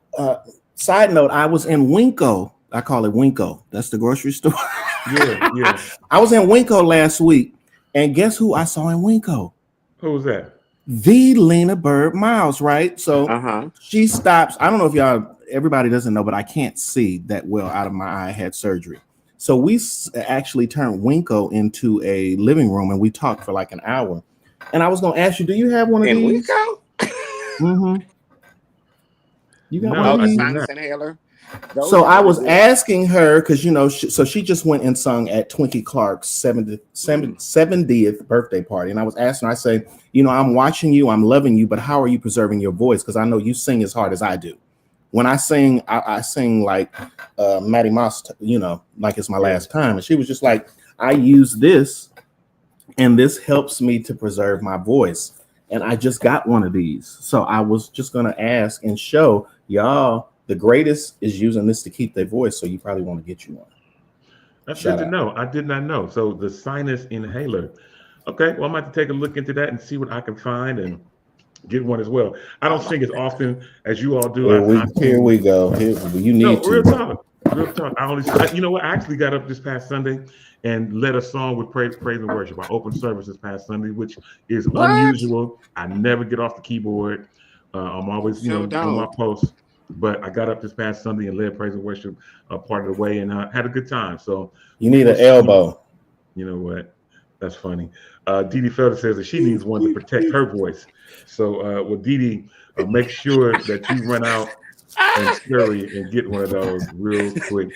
side note, I was in Winco. I call it Winco. That's the grocery store. Yeah. I was in Winco last week, and guess who I saw in Winco? Who was that? The Lena Bird Miles, right? So she stops. I don't know if everybody doesn't know, but I can't see that well out of my eye. I had surgery. So we actually turned Winco into a living room, and we talked for like an hour. And I was going to ask you, do you have one of these? Winco? Mm-hmm. You got one of these? A sinus inhaler? So I was asking her because, you know, so she just went and sung at Twinkie Clark's 70th birthday party. And I was asking her, I say, you know, I'm watching you, I'm loving you, but how are you preserving your voice? Because I know you sing as hard as I do. When I sing, I sing like Matty Moss, you know, like it's my last time. And she was just like, I use this and this helps me to preserve my voice. And I just got one of these. So I was just going to ask and show y'all the greatest is using this to keep their voice. So you probably want to get you one. That's good to know. I did not know. So the sinus inhaler. Okay. Well, I'm going to take a look into that and see what I can find and get one as well. I don't sing as often as you all do. Here we go. You need to. Real talk. You know what? I actually got up this past Sunday and led a song with praise and worship. I opened service this past Sunday, which is unusual. I never get off the keyboard. I'm always, doing my posts. But I got up this past Sunday and led praise and worship part of the way and had a good time. So you need an elbow. You know what? That's funny. Dee Dee Felder says that she needs one to protect her voice. So, Dee Dee, make sure that you run out and scurry and get one of those real quick.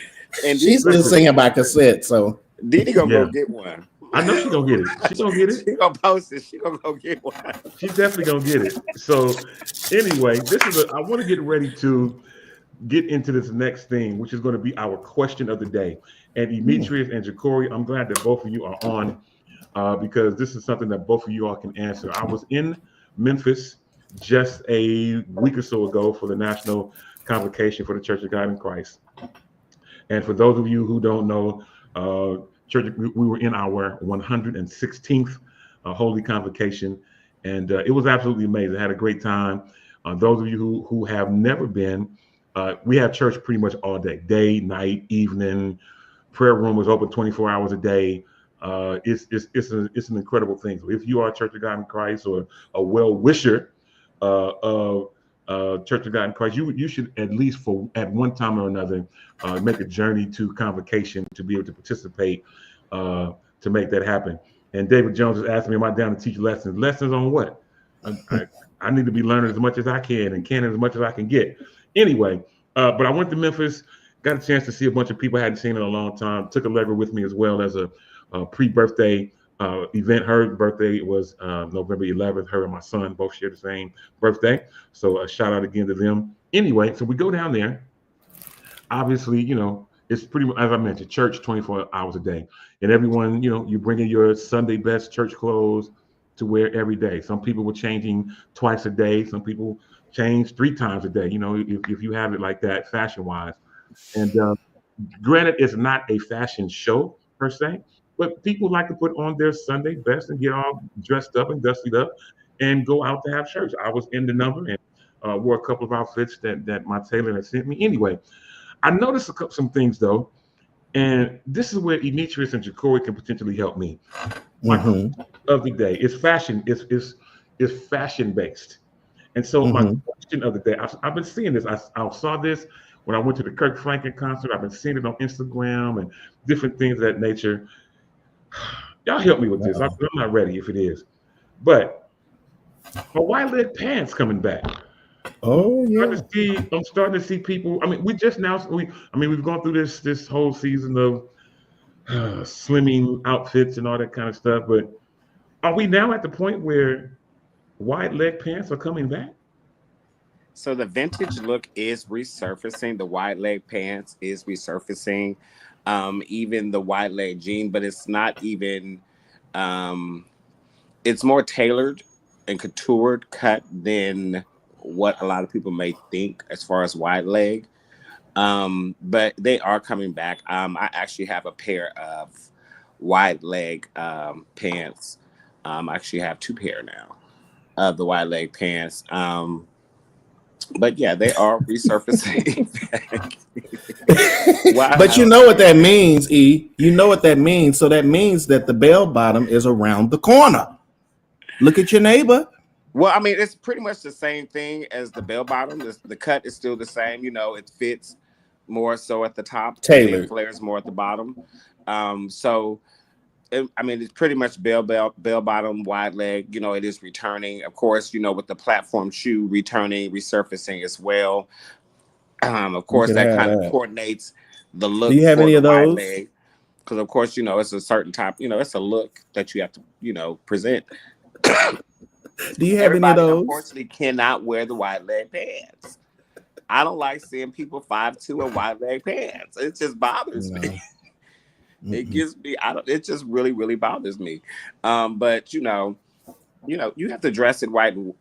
And she's still singing by cassette, so Dee Dee gonna go get one. I know she's gonna get it. She's gonna get it. She gonna post it. She gonna go get one. She's definitely gonna get it. So, anyway, I want to get ready to get into this next thing, which is going to be our question of the day. And Demetrius and Ja'Cory, I'm glad that both of you are on because this is something that both of you all can answer. I was in Memphis just a week or so ago for the National Convocation for the Church of God in Christ. And for those of you who don't know, we were in our 116th Holy Convocation, and it was absolutely amazing. I had a great time. Those of you who have never been, we have church pretty much all day, night, evening. Prayer room was open 24 hours a day. It's an incredible thing. So if you are a Church of God in Christ or a well-wisher of Church of God in Christ, you should at least at one time or another make a journey to convocation to be able to participate to make that happen. And David Jones is asking me, am I down to teach lessons? Lessons on what? I need to be learning as much as I can and can as much as I can get. Anyway, but I went to Memphis, got a chance to see a bunch of people I hadn't seen in a long time. Took Allegra with me as well as a pre-birthday event. Her birthday was November 11th. Her and my son both share the same birthday. So a shout out again to them. Anyway, so we go down there. Obviously, it's pretty much, as I mentioned, church 24 hours a day. And everyone, you bring in your Sunday best church clothes to wear every day. Some people were changing twice a day. Some people change 3 times a day, if you have it like that fashion-wise. And granted, it's not a fashion show per se, but people like to put on their Sunday best and get all dressed up and dustied up and go out to have church. I was in the number and wore a couple of outfits that my tailor had sent me. Anyway, I noticed some things though, and this is where Demetrius and Ja'Cory can potentially help me. My of the day is fashion. Is fashion based, and so my question of the day. I've been seeing this. I saw this when I went to the Kirk Franklin concert. I've been seeing it on Instagram and different things of that nature. Y'all help me with this. I'm not ready if it is, but Hawaii leg pants coming back. Oh yeah. I'm starting to see people. I mean, we've gone through this whole season of slimming outfits and all that kind of stuff. But are we now at the point where wide leg pants are coming back? So the vintage look is resurfacing. The wide leg pants is resurfacing. Even the wide leg jean, but it's not even. It's more tailored and coutoured cut than what a lot of people may think as far as wide leg. But they are coming back. I actually have a pair of wide leg pants. I actually have 2 pair now of the wide leg pants. But yeah, they are resurfacing. Wow. But you know what that means, E. You know what that means. So that means that the bell bottom is around the corner. Look at your neighbor. Well, I mean, it's pretty much the same thing as the bell bottom. The cut is still the same. It fits more so at the top. Tailored. It flares more at the bottom. It's pretty much bell bottom, wide leg. It is returning. Of course, with the platform shoe returning, resurfacing as well. Of course, that kind of coordinates the look. Do you have for any the of wide those? leg. Because of course, it's a certain type, it's a look that you have to, present. Do you have Everybody, any of those? unfortunately, cannot wear the wide leg pants. I don't like seeing people 5'2" in wide leg pants. It just bothers me. It gives me, it just really, really bothers me. But you have to dress it right, and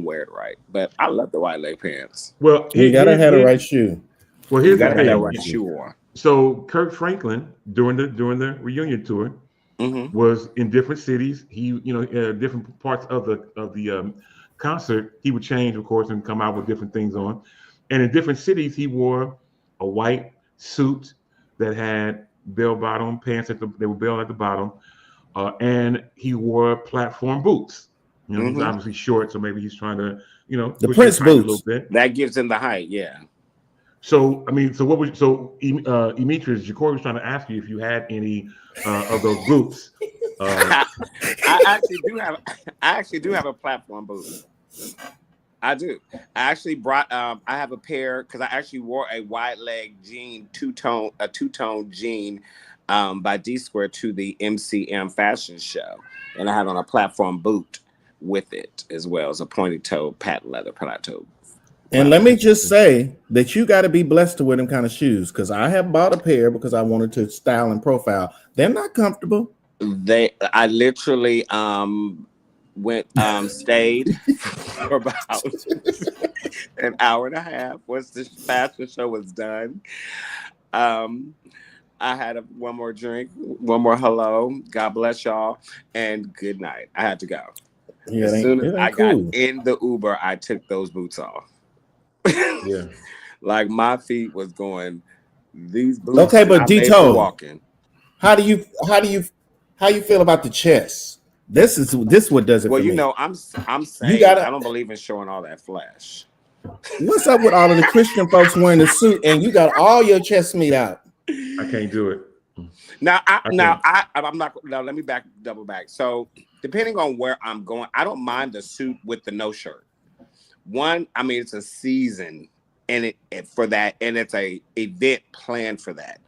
wear it right. But I love the wide leg pants. Well, you gotta have the right shoe. Well, here's the have that thing. right shoe on. So Kirk Franklin during the reunion tour was in different cities. He, different parts of the concert, he would change, of course, and come out with different things on. And in different cities, he wore a white suit that had bell-bottom pants they were bell at the bottom, and he wore platform boots. He's obviously short, so maybe he's trying to, the push Prince his height boots a little bit. That gives him the height, yeah. So Demetrius, Jacory was trying to ask you if you had any of those boots. I actually do have a platform boot. I do. I actually brought. I have a pair because I actually wore a wide leg jean, two-tone jean by D Square to the MCM fashion show, and I had on a platform boot with it as well as a pointed toe patent leather plateau. And let me just say that you got to be blessed to wear them kind of shoes, because I have bought a pair because I wanted to style and profile. They're not comfortable. I literally stayed for about an hour and a half once the fashion show was done. I had one more drink, one more hello, God bless y'all, and good night. I had to go. Yeah, as soon as I got in the Uber, I took those boots off. Yeah. Like my feet was going, these boots. Okay, but Dito, walking. How do you feel about the chest? This what does it for me. I'm saying I don't believe in showing all that flesh. What's up with all of the Christian folks wearing the suit and you got all your chest meat out? I can't do it. I'm not. Now let me double back. So depending on where I'm going, I don't mind the suit with the no shirt. It's a season and for that, and it's a event planned for that.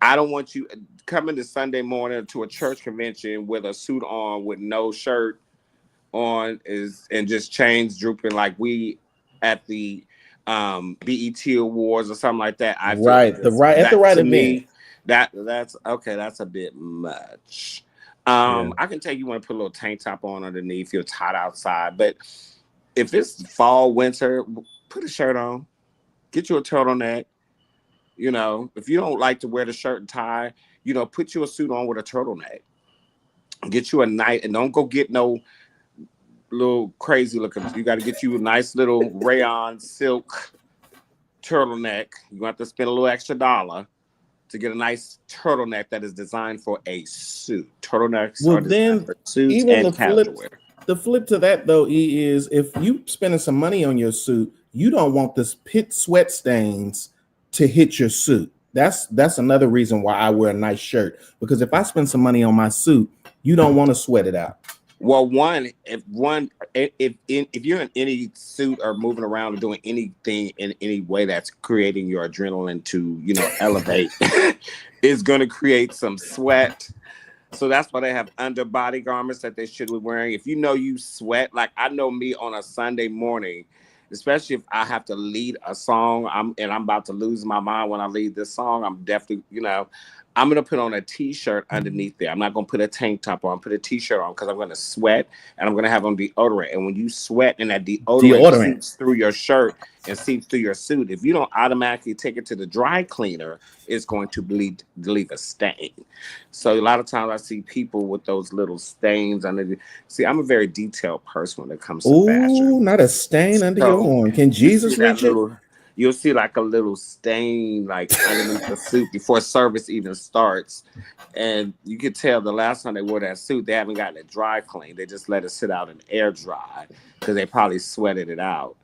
I don't want you coming to Sunday morning to a church convention with a suit on with no shirt on and just chains drooping like we at the BET Awards or something like that. I feel at the right event. Me, that's okay. That's a bit much. I can tell you want to put a little tank top on underneath. It's hot outside, but if it's fall, winter, put a shirt on. Get you a turtleneck. If you don't like to wear the shirt and tie, put you a suit on with a turtleneck. Get you a night, and don't go get no little crazy looking. You got to get you a nice little rayon silk turtleneck. You're going to have to spend a little extra $1 to get a nice turtleneck that is designed for a suit. Turtlenecks are designed for suits and casual wear. The flip to that, though, is if you spending some money on your suit, you don't want this pit sweat stains to hit your suit. That's another reason why I wear a nice shirt, because if I spend some money on my suit, you don't want to sweat it out. Well, if you're in any suit or moving around or doing anything in any way that's creating your adrenaline to elevate, it's going to create some sweat. So that's why they have underbody garments that they should be wearing. If you sweat, like I know me on a Sunday morning, especially if I have to lead a song, I'm about to lose my mind when I lead this song, I'm definitely, I'm going to put on a T-shirt underneath there. I'm not going to put a tank top on, put a T-shirt on because I'm going to sweat and I'm going to have on deodorant. And when you sweat and that deodorant seeps through your shirt and seeps through your suit, if you don't automatically take it to the dry cleaner, it's going to leave a stain. So a lot of times I see people with those little stains under. See, I'm a very detailed person when it comes to fashion. Ooh, not a stain under your arm. Can Jesus reach it? You'll see like a little stain like underneath the suit before service even starts. And you can tell the last time they wore that suit, they haven't gotten it dry clean. They just let it sit out and air dry because they probably sweated it out.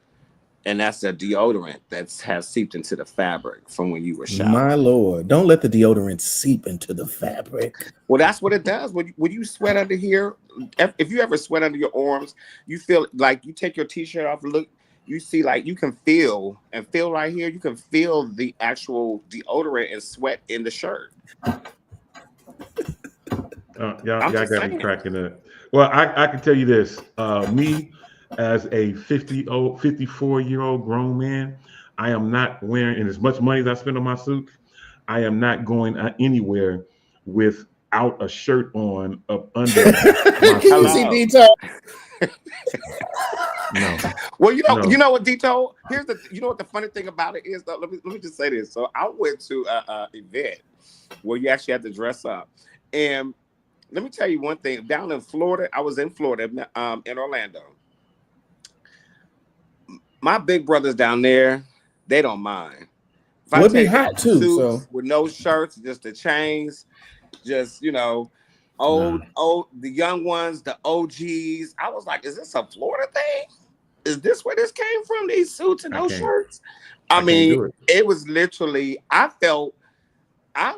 And that's the deodorant that has seeped into the fabric from when you were showering. My Lord, don't let the deodorant seep into the fabric. Well, that's what it does. When you sweat under here, if you ever sweat under your arms, you feel like you take your T-shirt off, you see, like, you can feel right here. You can feel the actual deodorant and sweat in the shirt. Y'all got me cracking up. Well, I can tell you this. Me, as a 54-year-old grown man, I am not wearing, and as much money as I spend on my suits, I am not going anywhere without a shirt on up under my Can you see detail? No. Well, you know what, Dito? You know what the funny thing about it is, though? Let me just say this. So I went to a event where you actually had to dress up, and let me tell you one thing. Down in Florida, I was in Florida, in Orlando. My big brothers down there, they don't mind. If it would be hot too, so with no shirts, just the chains, just old, the young ones, the OGs. I was like, is this a Florida thing? Is this where this came from? These suits and no shirts? I mean, it was literally, I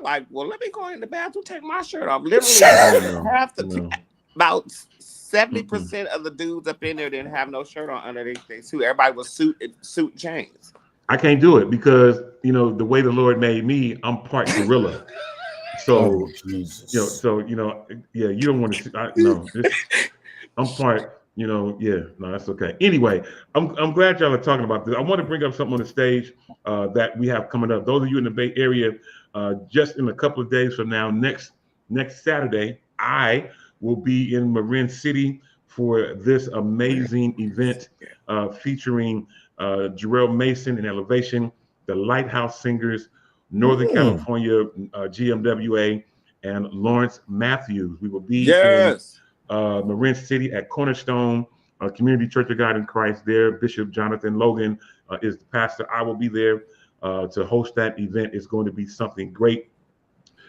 like, well, let me go in the bathroom, take my shirt off. Literally, about 70% of the dudes up in there didn't have no shirt on underneath their suit. Everybody was suit and chains. I can't do it because the way the Lord made me, I'm part gorilla. So you don't want to. I'm part. That's okay. Anyway, I'm glad y'all are talking about this. I want to bring up something on the stage that we have coming up. Those of you in the Bay Area, just in a couple of days from now, next Saturday, I will be in Marin City for this amazing event featuring Jarrell Mason and Elevation, the Lighthouse Singers, Northern California GMWA, and Lawrence Matthews. We will be in Marin City at Cornerstone Community Church of God in Christ. There, Bishop Jonathan Logan is the pastor. I will be there to host that event. It's going to be something great.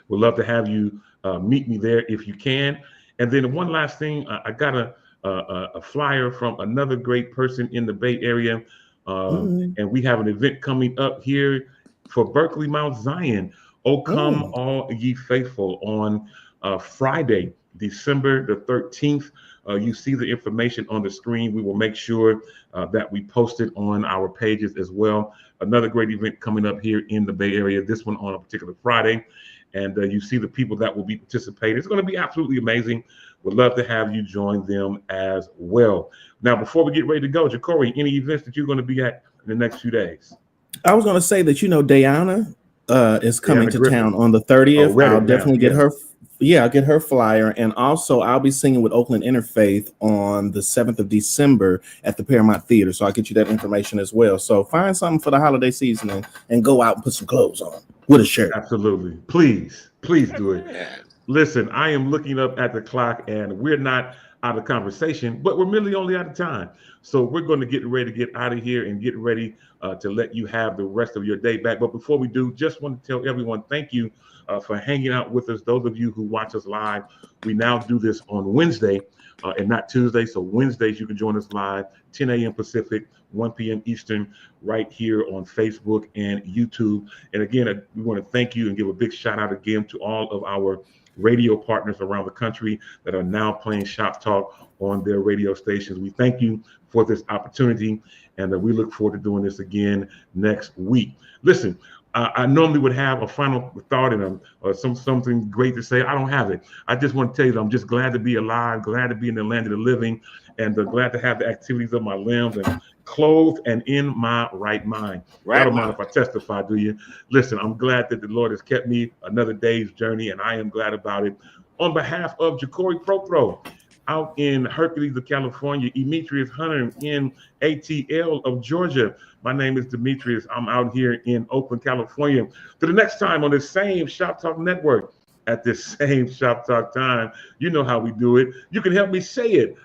We'd love to have you meet me there if you can. And then one last thing, I got a flyer from another great person in the Bay Area, and we have an event coming up here for Berkeley Mount Zion. Oh, come all ye faithful on Friday, December the 13th. You see the information on the screen. We will make sure that we post it on our pages as well. Another great event coming up here in the Bay Area, this one on a particular Friday. And you see the people that will be participating. It's going to be absolutely amazing. We'd love to have you join them as well. Now, before we get ready to go, Jacory, any events that you're going to be at in the next few days? I was going to say that, Diana is coming to town on the 30th. I'll definitely get her. Yeah, I'll get her flyer. And also, I'll be singing with Oakland Interfaith on the 7th of December at the Paramount Theater. So I'll get you that information as well. So find something for the holiday season and go out and put some clothes on with a shirt. Absolutely. Please do it. Listen, I am looking up at the clock and we're not out of conversation, but we're merely only out of time. So we're going to get ready to get out of here and get ready to let you have the rest of your day back. But before we do, just want to tell everyone, thank you for hanging out with us. Those of you who watch us live, we now do this on Wednesday and not Tuesday. So Wednesdays, you can join us live, 10 a.m. Pacific, 1 p.m. Eastern, right here on Facebook and YouTube. And again, we want to thank you and give a big shout out again to all of our radio partners around the country that are now playing Shop Talk on their radio stations. We thank you for this opportunity, and we look forward to doing this again next week. Listen, I normally would have a final thought and something great to say. I don't have it. I just want to tell you that I'm just glad to be alive, glad to be in the land of the living, and glad to have the activities of my limbs and clothed and in my right mind. I don't mind if I testify, do you? Listen, I'm glad that the Lord has kept me another day's journey, and I am glad about it. On behalf of Jacory Propro, out in Hercules of California, Demetrius Hunter in ATL of Georgia. My name is Demetrius. I'm out here in Oakland, California. To the next time on this same Shop Talk Network, at this same Shop Talk time, you know how we do it. You can help me say it.